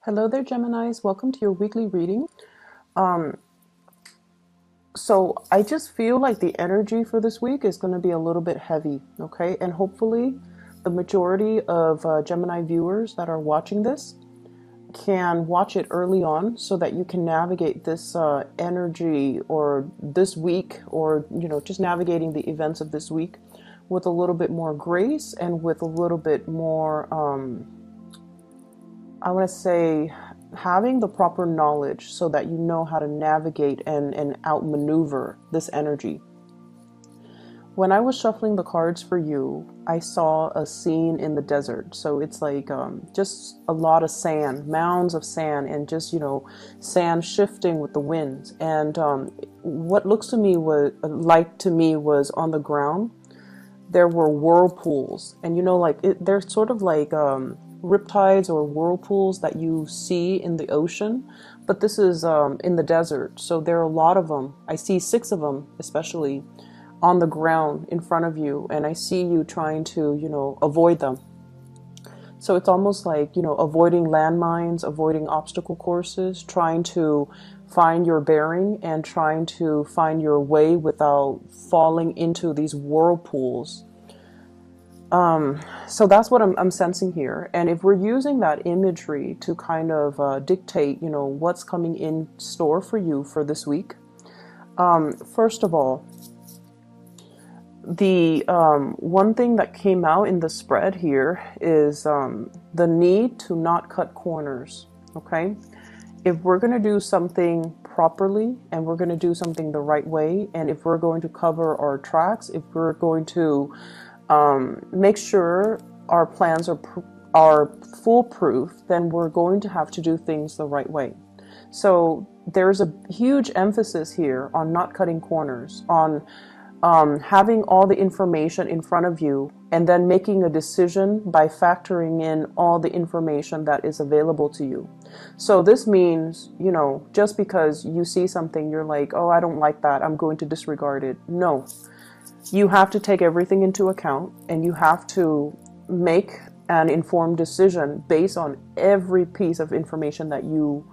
Hello there, Geminis. Welcome to your weekly reading. Um, so I just feel like the energy for this week is going to be a little bit heavy, okay? And hopefully the majority of Gemini viewers that are watching this can watch it early on so that you can navigate this energy or this week, or, just navigating the events of this week with a little bit more grace and with a little bit more, I want to say, having the proper knowledge so that you know how to navigate and outmaneuver this energy. When I was shuffling the cards for you, I saw a scene in the desert. So it's like just a lot of sand, mounds of sand, and just, sand shifting with the winds. And what looks to me was on the ground, there were whirlpools. And, they're sort of like riptides or whirlpools that you see in the ocean, but this is in the desert, so there are a lot of them. I see 6 of them especially on the ground in front of you, and I see you trying to avoid them. So it's almost like avoiding landmines, avoiding obstacle courses, trying to find your bearing and trying to find your way without falling into these whirlpools. So that's what I'm sensing here. And if we're using that imagery to kind of dictate, what's coming in store for you for this week, first of all, the one thing that came out in the spread here is the need to not cut corners, okay? If we're going to do something properly and we're going to do something the right way, and if we're going to cover our tracks, if we're going to make sure our plans are foolproof, then we're going to have to do things the right way. So there's a huge emphasis here on not cutting corners, on having all the information in front of you and then making a decision by factoring in all the information that is available to you. So this means, just because you see something, you're like, oh, I don't like that, I'm going to disregard it. No. You have to take everything into account, and you have to make an informed decision based on every piece of information that you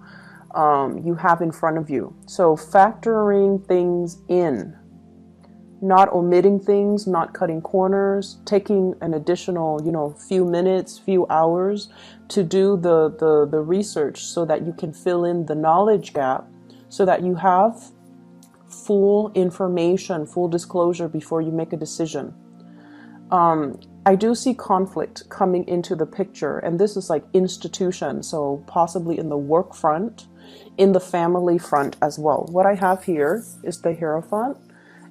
have in front of you. So factoring things in, not omitting things, not cutting corners, taking an additional, few minutes, few hours to do the research so that you can fill in the knowledge gap, so that you have full information, full disclosure before you make a decision. I do see conflict coming into the picture, and this is like institution, so possibly in the work front, in the family front as well. What I have here is the Hierophant,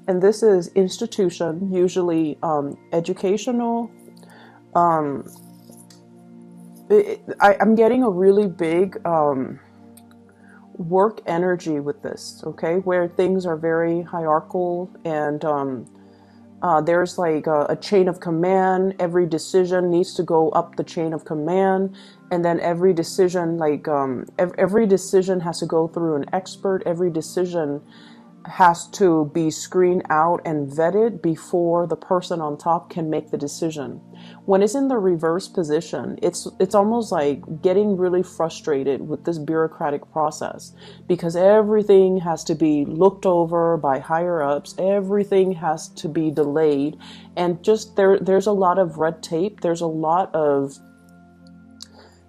and this is institution, usually educational. I'm getting a really big work energy with this, okay, where things are very hierarchical, and there's like a chain of command. Every decision needs to go up the chain of command, and then every decision, every decision has to go through an expert. Every decision has to be screened out and vetted before the person on top can make the decision. When it's in the reverse position, it's almost like getting really frustrated with this bureaucratic process, because everything has to be looked over by higher ups, everything has to be delayed, and just there's a lot of red tape, there's a lot of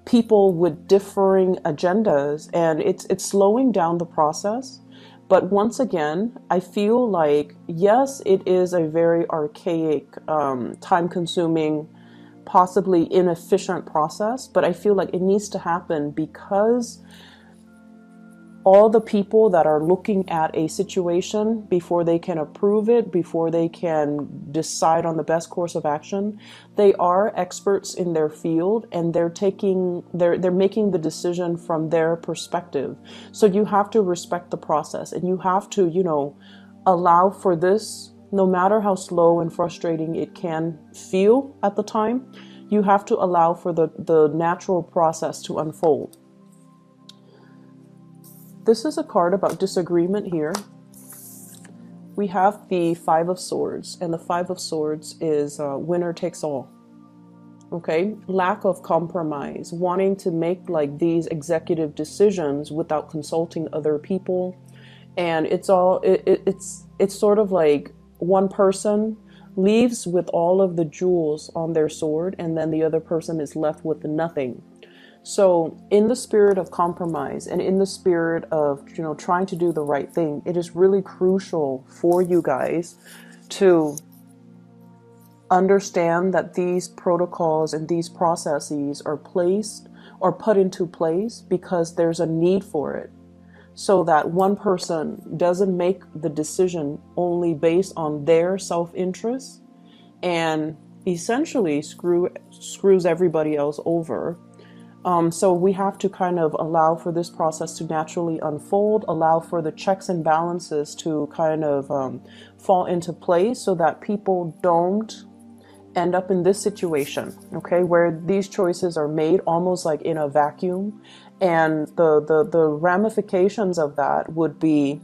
people with differing agendas, and it's slowing down the process. But once again, I feel like, yes, it is a very archaic, time-consuming, possibly inefficient process, but I feel like it needs to happen because all the people that are looking at a situation before they can approve it, before they can decide on the best course of action, they are experts in their field, and they're making the decision from their perspective. So you have to respect the process, and you have to, allow for this, no matter how slow and frustrating it can feel at the time. You have to allow for the natural process to unfold. This is a card about disagreement here. We have the 5 of Swords, and the 5 of Swords is winner takes all. Okay, lack of compromise, wanting to make like these executive decisions without consulting other people. And it's sort of like one person leaves with all of the jewels on their sword, and then the other person is left with nothing. So in the spirit of compromise and in the spirit of, trying to do the right thing, it is really crucial for you guys to understand that these protocols and these processes are placed or put into place because there's a need for it, so that one person doesn't make the decision only based on their self-interest and essentially screws everybody else over. So we have to kind of allow for this process to naturally unfold, allow for the checks and balances to kind of fall into place, so that people don't end up in this situation, okay, where these choices are made almost like in a vacuum. And the ramifications of that would be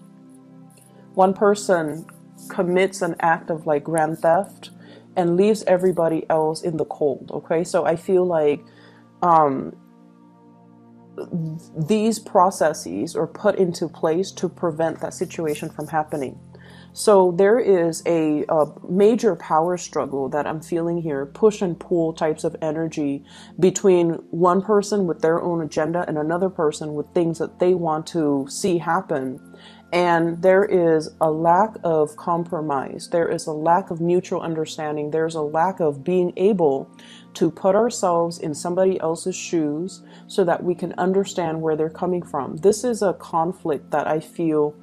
one person commits an act of like grand theft and leaves everybody else in the cold, okay? So I feel like these processes are put into place to prevent that situation from happening. So there is a major power struggle that I'm feeling here, push and pull types of energy between one person with their own agenda and another person with things that they want to see happen. And there is a lack of compromise. There is a lack of mutual understanding. There's a lack of being able to put ourselves in somebody else's shoes so that we can understand where they're coming from. This is a conflict that I feel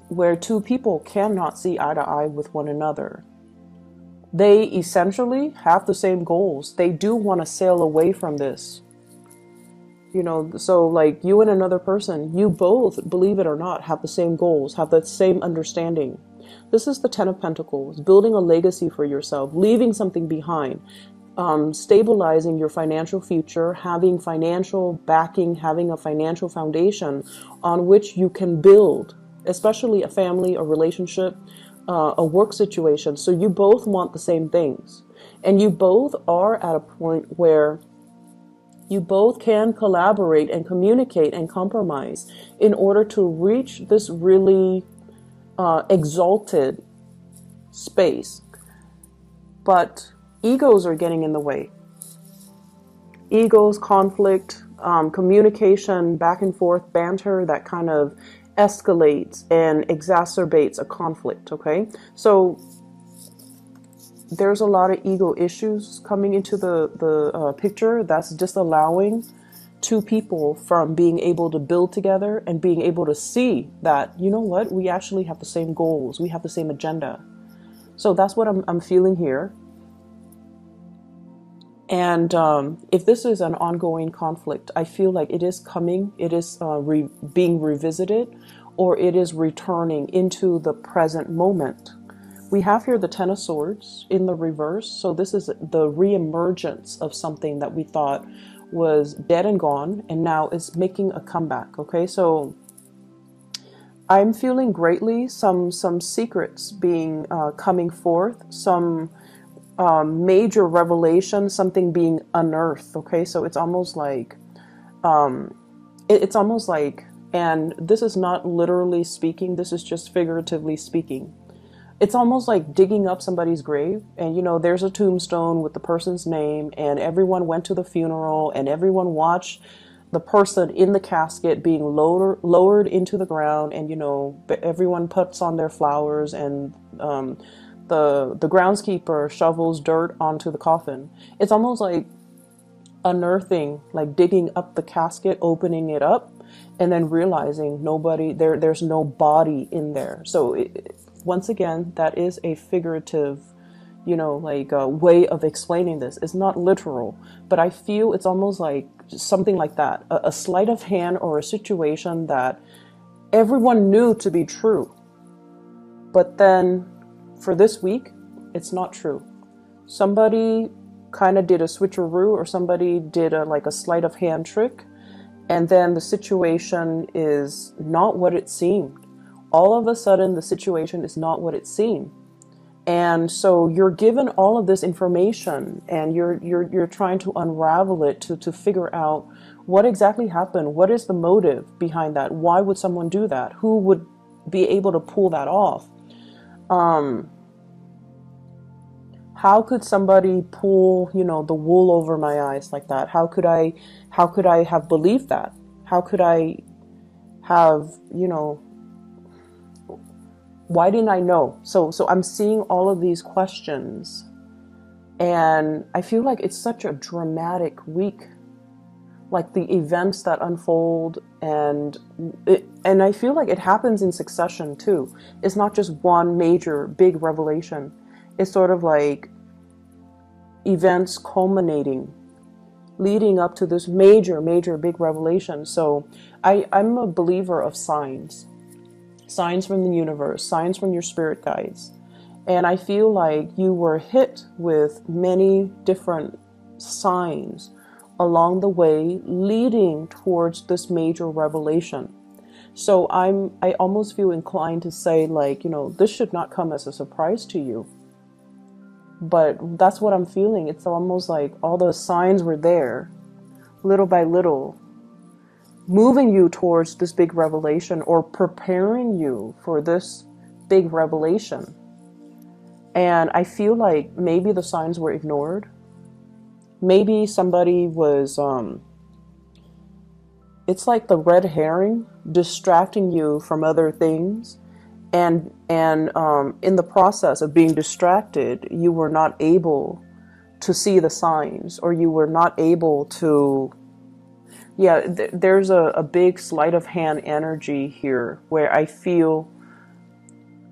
where two people cannot see eye to eye with one another. They essentially have the same goals. They do want to sail away from this. So like you and another person, you both, believe it or not, have the same goals, have the same understanding. This is the Ten of Pentacles, building a legacy for yourself, leaving something behind, stabilizing your financial future, having financial backing, having a financial foundation on which you can build, especially a family, a relationship, a work situation. So you both want the same things. And you both are at a point where you both can collaborate and communicate and compromise in order to reach this really exalted space. But egos are getting in the way. Egos, conflict, communication, back and forth, banter, that kind of escalates and exacerbates a conflict, okay? So there's a lot of ego issues coming into the picture that's disallowing two people from being able to build together and being able to see that, you know what, we actually have the same goals, we have the same agenda. So that's what I'm feeling here. And if this is an ongoing conflict, I feel like it is coming, it is being revisited, or it is returning into the present moment. We have here the Ten of Swords in the reverse. So this is the reemergence of something that we thought was dead and gone, and now is making a comeback. Okay, so I'm feeling greatly some secrets being coming forth, some major revelation, something being unearthed. Okay, so it's almost like and this is not literally speaking, this is just figuratively speaking. It's almost like digging up somebody's grave, and there's a tombstone with the person's name, and everyone went to the funeral, and everyone watched the person in the casket being lowered into the ground, and everyone puts on their flowers, and the groundskeeper shovels dirt onto the coffin. It's almost like unearthing, like digging up the casket, opening it up, and then realizing there's no body in there. So once again, that is a figurative, way of explaining this. It's not literal, but I feel it's almost like something like that, a sleight of hand or a situation that everyone knew to be true. But then for this week, it's not true. Somebody kind of did a switcheroo, or somebody did a sleight of hand trick, and then the situation is not what it seemed. All of a sudden, the situation is not what it seemed. And so you're given all of this information, and you're trying to unravel it to figure out what exactly happened. What is the motive behind that? Why would someone do that? Who would be able to pull that off? How could somebody pull, the wool over my eyes like that? How could I have believed that? How could I have, why didn't I know? So I'm seeing all of these questions, and I feel like it's such a dramatic week. Like the events that unfold, and I feel like it happens in succession too. It's not just one major big revelation. It's sort of like events culminating, leading up to this major big revelation. So I'm a believer of signs from the universe, signs from your spirit guides. And I feel like you were hit with many different signs along the way leading towards this major revelation. So I almost feel inclined to say, like, this should not come as a surprise to you. But that's what I'm feeling. It's almost like all the signs were there, little by little, moving you towards this big revelation, or preparing you for this big revelation. And I feel like maybe the signs were ignored. Maybe somebody was, it's like the red herring distracting you from other things. And in the process of being distracted, you were not able to see the signs, or you were not able to, there's a big sleight of hand energy here where I feel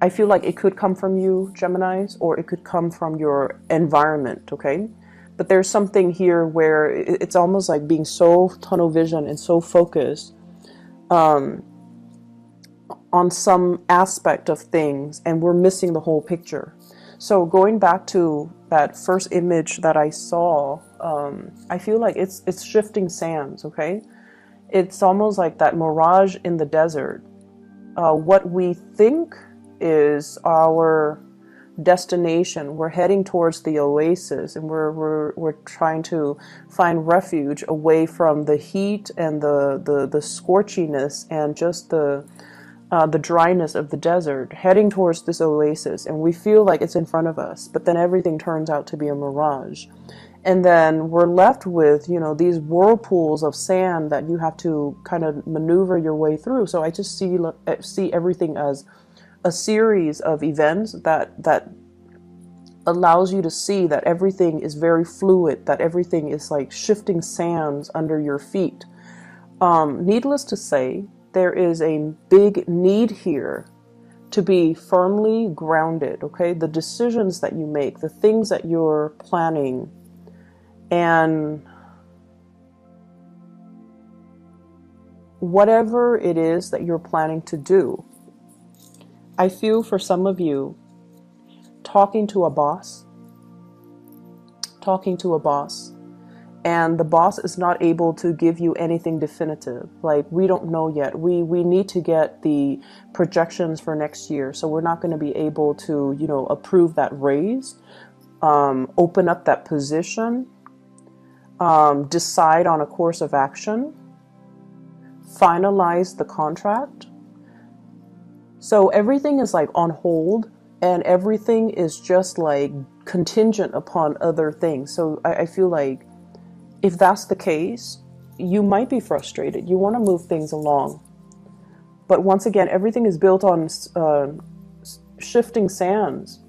like it could come from you, Geminis, or it could come from your environment, okay? But there's something here where it's almost like being so tunnel vision and so focused on some aspect of things, and we're missing the whole picture. So going back to that first image that I saw, I feel like it's shifting sands, okay? It's almost like that mirage in the desert. What we think is our destination, we're heading towards the oasis, and we're trying to find refuge away from the heat and the scorchiness and just the dryness of the desert, heading towards this oasis, and we feel like it's in front of us, but then everything turns out to be a mirage. And then we're left with, these whirlpools of sand that you have to kind of maneuver your way through. So I just see everything as a series of events that allows you to see that everything is very fluid, that everything is like shifting sands under your feet. Needless to say, there is a big need here to be firmly grounded, okay? The decisions that you make, the things that you're planning, and whatever it is that you're planning to do. I feel for some of you, talking to a boss, and the boss is not able to give you anything definitive. Like, we don't know yet. We need to get the projections for next year. So we're not going to be able to, approve that raise, open up that position, decide on a course of action, finalize the contract. So everything is like on hold, and everything is just like contingent upon other things. So I feel like if that's the case, you might be frustrated. You want to move things along. But once again, everything is built on shifting sands.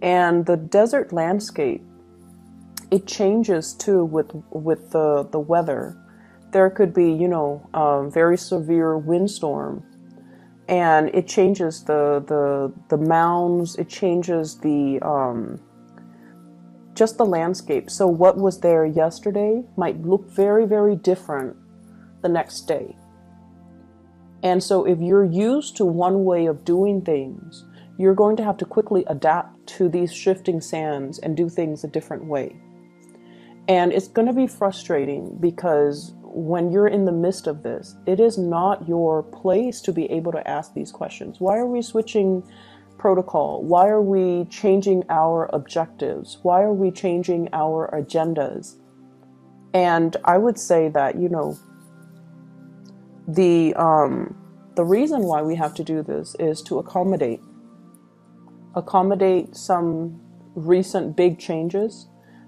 And the desert landscape, it changes too with the weather. There could be, very severe windstorm. And it changes the mounds, it changes just the landscape. So what was there yesterday might look very, very different the next day. And so if you're used to one way of doing things, you're going to have to quickly adapt to these shifting sands and do things a different way. And it's going to be frustrating because when you're in the midst of this, it is not your place to be able to ask these questions. Why are we switching protocol? Why are we changing our objectives? Why are we changing our agendas? And I would say that, you know, the reason why we have to do this is to accommodate some recent big changes,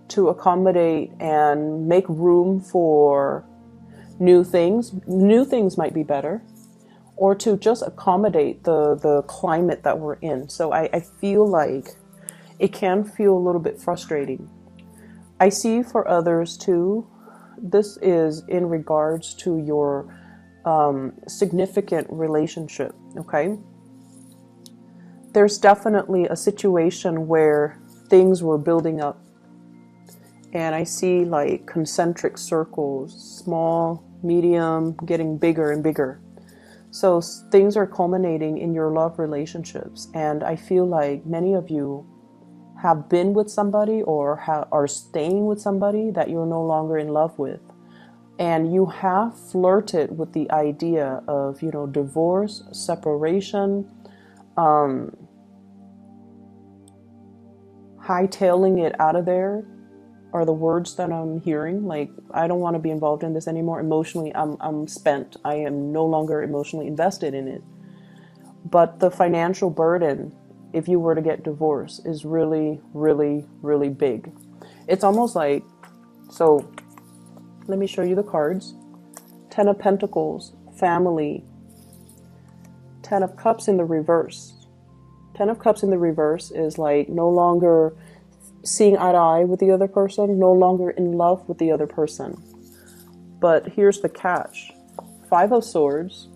to accommodate and make room for new things. New things might be better, or to just accommodate the climate that we're in. So I feel like it can feel a little bit frustrating. I see for others too, this is in regards to your significant relationship, okay? There's definitely a situation where things were building up, and I see like concentric circles, small, medium, getting bigger and bigger. So things are culminating in your love relationships, and I feel like many of you have been with somebody or are staying with somebody that you're no longer in love with. And you have flirted with the idea of, you know, divorce, separation, hightailing it out of there are the words that I'm hearing. Like, I don't want to be involved in this anymore. Emotionally, I'm spent. I am no longer emotionally invested in it. But the financial burden, if you were to get divorced, is really, really, really big. It's almost like, so let me show you the cards. 10 of Pentacles, family. 10 of Cups in the reverse. 10 of Cups in the reverse is like no longer seeing eye to eye with the other person, no longer in love with the other person. But here's the catch. 5 of Swords,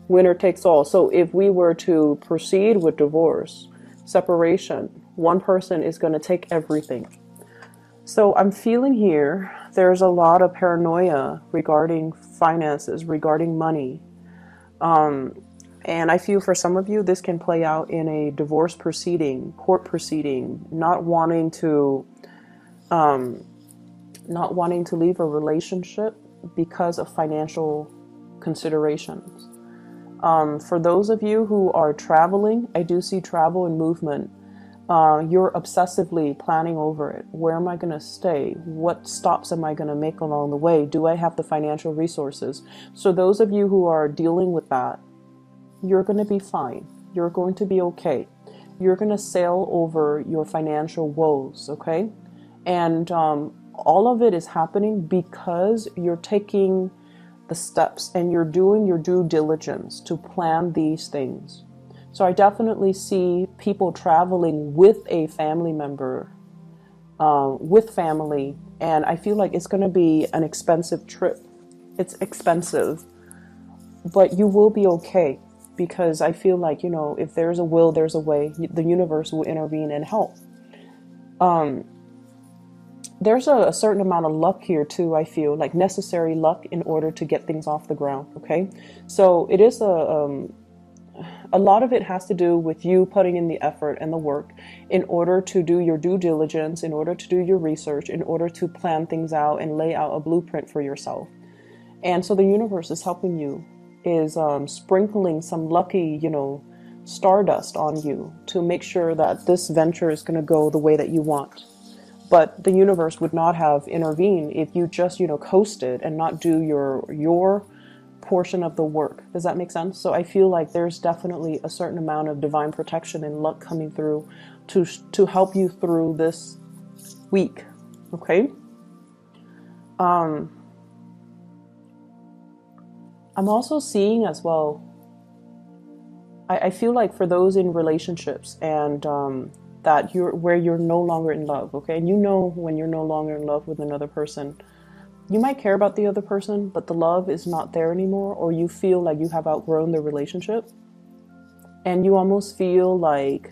winner takes all. So if we were to proceed with divorce, separation, one person is going to take everything. So I'm feeling here, there's a lot of paranoia regarding finances, regarding money. And I feel for some of you, this can play out in a divorce proceeding, court proceeding, not wanting to leave a relationship because of financial considerations. For those of you who are traveling, I do see travel and movement. You're obsessively planning over it. Where am I going to stay? What stops am I going to make along the way? Do I have the financial resources? So those of you who are dealing with that, you're going to be fine. You're going to be okay. You're going to sail over your financial woes, okay? And all of it is happening because you're taking the steps and you're doing your due diligence to plan these things. So I definitely see people traveling with a family member, with family, and I feel like it's going to be an expensive trip. It's expensive, but you will be okay. Because I feel like, you know, if there's a will, there's a way. The universe will intervene and help. There's a certain amount of luck here too, I feel, like necessary luck in order to get things off the ground, okay? So it is a lot of it has to do with you putting in the effort and the work in order to do your due diligence, in order to do your research, in order to plan things out and lay out a blueprint for yourself. And so the universe is helping you, is sprinkling some lucky, you know, stardust on you to make sure that this venture is going to go the way that you want. But the universe would not have intervened if you just, you know, coasted and not do your portion of the work. Does that make sense? So I feel like there's definitely a certain amount of divine protection and luck coming through to help you through this week. Okay? I'm also seeing as well, I feel like for those in relationships and that you're no longer in love, okay? And you know when you're no longer in love with another person, you might care about the other person, but the love is not there anymore, or you feel like you have outgrown the relationship, and you almost feel like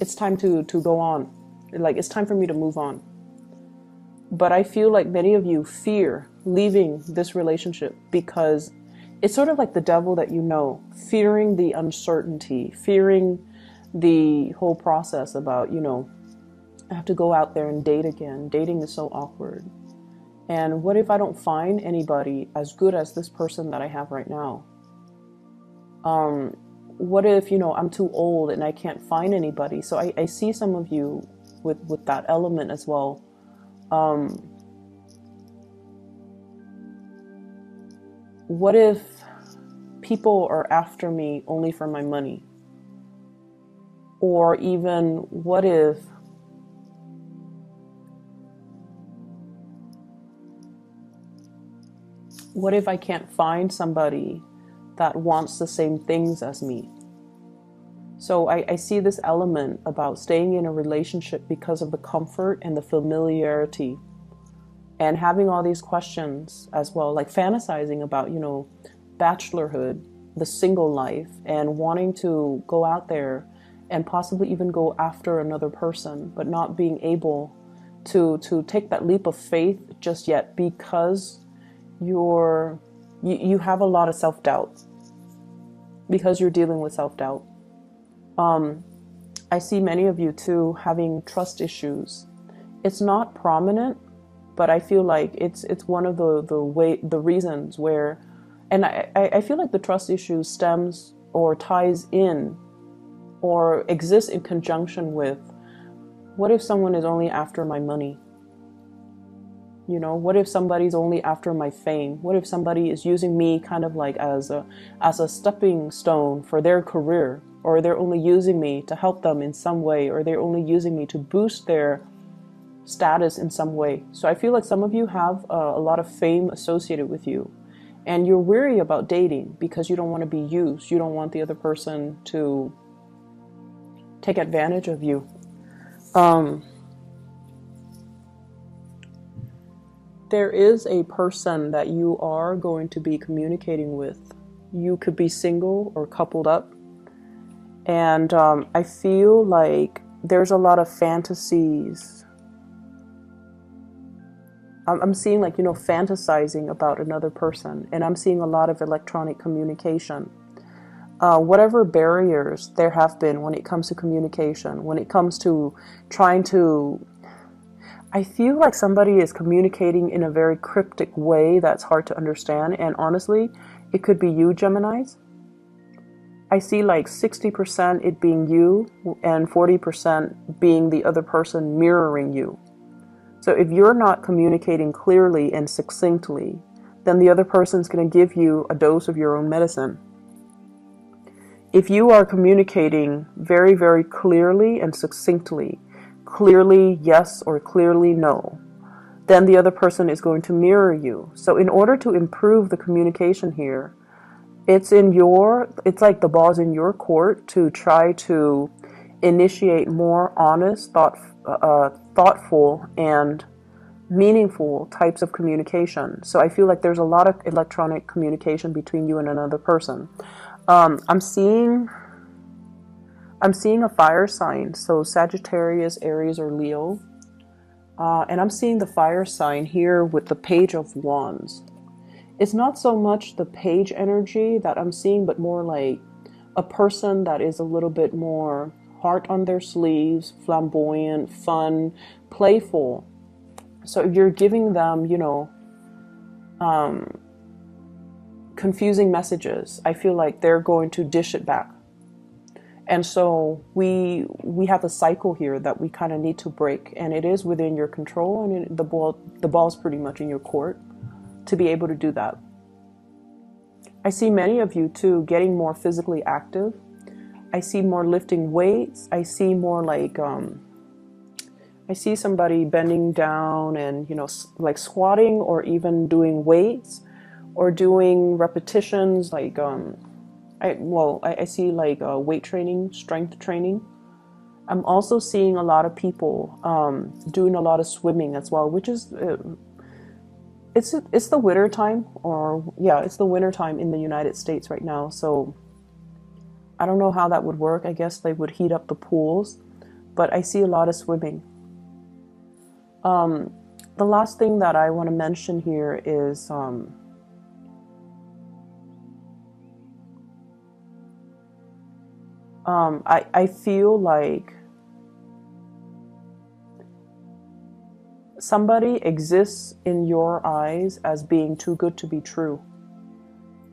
it's time to go on. Like, it's time for me to move on. But I feel like many of you fear leaving this relationship because it's sort of like the devil that you know, fearing the uncertainty, fearing the whole process about, you know, I have to go out there and date again. Dating is so awkward. And what if I don't find anybody as good as this person that I have right now? what if, you know, I'm too old and I can't find anybody? So I see some of you with that element as well. What if people are after me only for my money? Or even what if I can't find somebody that wants the same things as me? So I see this element about staying in a relationship because of the comfort and the familiarity, and having all these questions as well, like fantasizing about, you know, bachelorhood, the single life, and wanting to go out there and possibly even go after another person, but not being able to take that leap of faith just yet, because you have a lot of self-doubt, because you're dealing with self-doubt. I see many of you too having trust issues. It's not prominent, but I feel like it's one of the reasons where, and I feel like the trust issue stems or ties in or exists in conjunction with, what if someone is only after my money? You know, what if somebody's only after my fame? What if somebody is using me kind of like as a stepping stone for their career? Or they're only using me to help them in some way, or they're only using me to boost their status in some way. So I feel like some of you have a lot of fame associated with you, and you're weary about dating because you don't want to be used. You don't want the other person to take advantage of you. There is a person that you are going to be communicating with. You could be single or coupled up. And I feel like there's a lot of fantasies. I'm seeing, like, you know, fantasizing about another person. And I'm seeing a lot of electronic communication. Whatever barriers there have been when it comes to communication, when it comes to trying to... I feel like somebody is communicating in a very cryptic way that's hard to understand. And honestly, it could be you, Geminis. I see like 60% it being you and 40% being the other person mirroring you. So if you're not communicating clearly and succinctly, then the other person's going to give you a dose of your own medicine. If you are communicating very, very clearly and succinctly, clearly yes or clearly no, then the other person is going to mirror you. So in order to improve the communication here, it's like the ball's in your court to try to initiate more honest, thoughtful, and meaningful types of communication. So I feel like there's a lot of electronic communication between you and another person. I'm seeing a fire sign, so Sagittarius, Aries, or Leo. And I'm seeing the fire sign here with the Page of Wands. It's not so much the page energy that I'm seeing, but more like a person that is a little bit more heart on their sleeves, flamboyant, fun, playful. So if you're giving them, you know, confusing messages, I feel like they're going to dish it back. And so we have a cycle here that we kind of need to break, and it is within your control, and the ball's pretty much in your court to be able to do that. I see many of you too getting more physically active. I see more lifting weights. I see more like I see somebody bending down and, you know, like squatting, or even doing weights or doing repetitions, like I see like weight training, strength training. I'm also seeing a lot of people doing a lot of swimming as well, which is it's the winter time, it's the winter time in the United States right now. So I don't know how that would work. I guess they would heat up the pools, but I see a lot of swimming. The last thing that I want to mention here is I feel like somebody exists in your eyes as being too good to be true.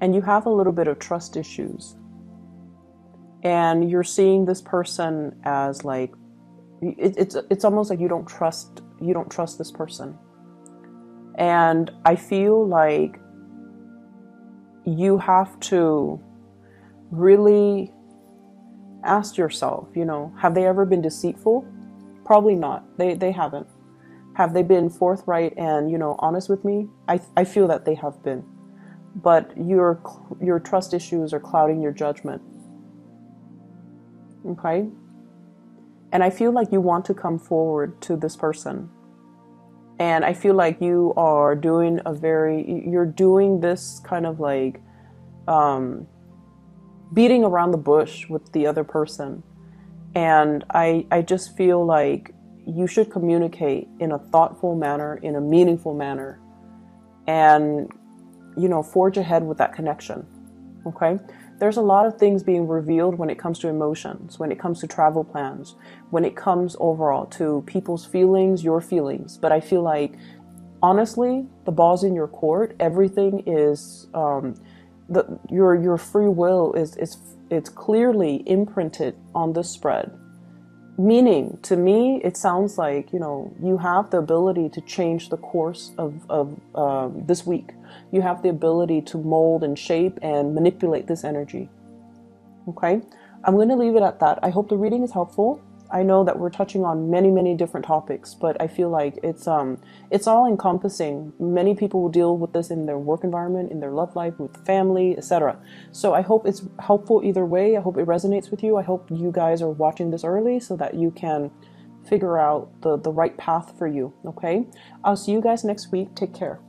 And you have a little bit of trust issues. and you're seeing this person as like, it's almost like you don't trust this person. And I feel like you have to really ask yourself, you know, have they ever been deceitful? Probably not. They haven't. Have they been forthright and, you know, honest with me? I feel that they have been. But your trust issues are clouding your judgment. Okay? And I feel like you want to come forward to this person. And I feel like you are doing you're doing this kind of like beating around the bush with the other person. And I just feel like you should communicate in a thoughtful manner, in a meaningful manner, and, you know, forge ahead with that connection. Okay? There's a lot of things being revealed when it comes to emotions, when it comes to travel plans, when it comes overall to people's feelings, your feelings. But I feel like, honestly, the ball's in your court. Everything is, your free will it's clearly imprinted on this spread. Meaning, to me, it sounds like, you know, you have the ability to change the course of this week. You have the ability to mold and shape and manipulate this energy. Okay? I'm going to leave it at that. I hope the reading is helpful. I know that we're touching on many, many different topics, but I feel like it's all encompassing. Many people will deal with this in their work environment, in their love life, with family, etc. So I hope it's helpful either way. I hope it resonates with you. I hope you guys are watching this early so that you can figure out the right path for you. Okay? I'll see you guys next week. Take care.